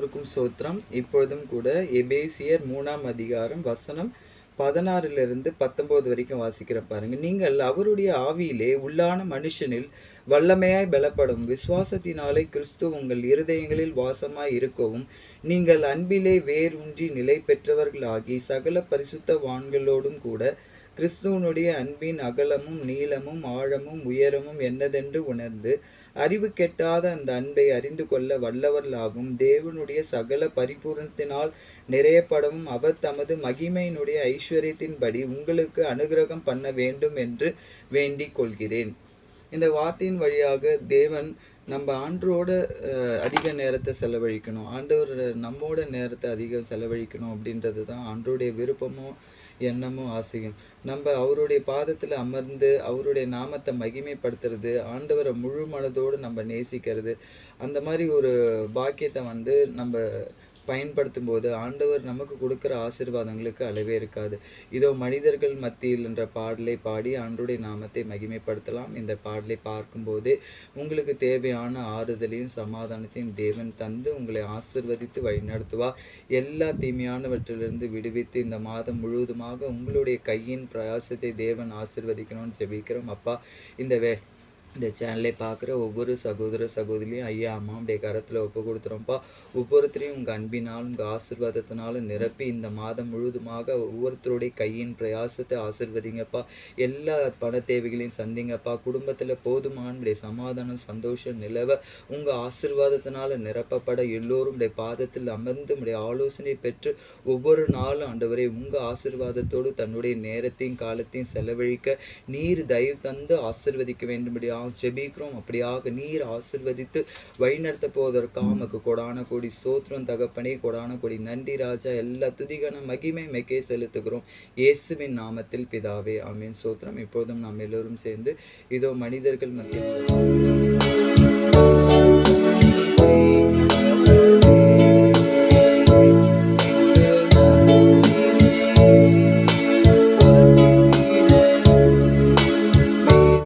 அவருக்கும் சோத்திரம். இப்பொழுதும் கூட எபேசியர் 3ஆம் அதிகாரம் வசனம் 16 19 வரைக்கும் வாசிக்கிற பாருங்க. நீங்கள் அவருடைய ஆவியிலே உள்ளான மனுஷனில் வல்லமையாய் பலப்படும் விசுவாசத்தினாலே கிறிஸ்து உங்கள் இருதயங்களில் வாசமாய் இருக்கவும், நீங்கள் அன்பிலே வேரூன்றி நிலை பெற்றவர்களாகி சகல பரிசுத்தவான்களோடும் கூட கிறிஸ்துவனுடைய அன்பின் அகலமும் நீளமும் ஆழமும் உயரமும் என்னதென்று உணர்ந்து அறிவு கெட்டாத அந்த அன்பை அறிந்து கொள்ள வல்லவர்களாகும் தேவனுடைய சகல பரிபூரணத்தினால் நிறையப்படவும் அவர் தமது மகிமையினுடைய ஐஸ்வர்யத்தின்படி உங்களுக்கு அனுகிரகம் பண்ண வேண்டும் என்று வேண்டிக் கொள்கிறேன். இந்த வார்த்தையின் வழியாக தேவன் நம்ம ஆண்டரோட அதிக நேரத்தை செலவழிக்கணும், ஆண்டவர் நம்மோட நேரத்தை அதிகம் செலவழிக்கணும் அப்படின்றது தான் ஆண்டோடைய விருப்பமும் எண்ணமும் ஆசையும். நம்ம அவருடைய பாதத்தில் அமர்ந்து அவருடைய நாமத்தை மகிமைப்படுத்துறது, ஆண்டவரை முழு மனதோடு நம்ம நேசிக்கிறது, அந்த மாதிரி ஒரு பாக்கியத்தை நம்ம பயன்படுத்தும் போது ஆண்டவர் நமக்கு கொடுக்குற ஆசீர்வாதங்களுக்கு அளவே இருக்காது. இதோ மனிதர்கள் மத்தியில் என்ற பாடலை பாடி ஆண்டவருடைய நாமத்தை மகிமைப்படுத்தலாம். இந்த பாடலை பார்க்கும்போதே உங்களுக்கு தேவையான ஆறுதலையும் சமாதானத்தையும் தேவன் தந்து உங்களை ஆசீர்வதித்து வழிநடத்துவார். எல்லா தீமையானவற்றிலிருந்து விடுவித்து இந்த மாதம் முழுவதுமாக உங்களுடைய கையின் பிரயாசத்தை தேவன் ஆசீர்வதிக்கணும்னு ஜெபிக்கிறோம். அப்பா, இந்த சேனலை பார்க்குற ஒவ்வொரு சகோதர சகோதரியும் ஐயா அம்மா உடைய கரத்தில் ஒப்பு கொடுத்துறோம்ப்பா. ஒவ்வொருத்தரையும் உங்கள் அன்பினாலும் உங்கள் ஆசீர்வாதத்தினாலும் நிரப்பி இந்த மாதம் முழுவதுமாக ஒவ்வொருத்தருடைய கையின் பிரயாசத்தை ஆசீர்வதிங்கப்பா. எல்லா பண தேவைகளையும் சந்திங்கப்பா. குடும்பத்தில் போதுமான சமாதானம் சந்தோஷம் நிலவ உங்கள் ஆசீர்வாதத்தினால நிரப்பப்பட எல்லோரும் உடைய பாதத்தில் அமர்ந்து உடைய ஆலோசனை பெற்று ஒவ்வொரு நாளும் ஆண்டவரை உங்கள் ஆசீர்வாதத்தோடு தன்னுடைய நேரத்தையும் காலத்தையும் செலவழிக்க நீர் தயவு தந்து ஆசீர்வதிக்க வேண்டும்படியாக ஜெபிக்கிறோம். அப்படியாக நீர் ஆசீர்வதித்து வழிநடத்த போவதற்காக உமக்கு கொடான கோடி ஸ்தோத்திரம் தகப்பனே, கொடான கோடி நன்றி ராஜா. எல்லா துதிகான மகிமை மெக்கே செலுத்துகிறோம் இயேசுவின் நாமத்தில் பிதாவே, ஆமென். ஸ்தோத்திரம். இப்போதும் நாம் எல்லோரும் சேர்ந்து இதோ மனிதர்கள் மத்தியில்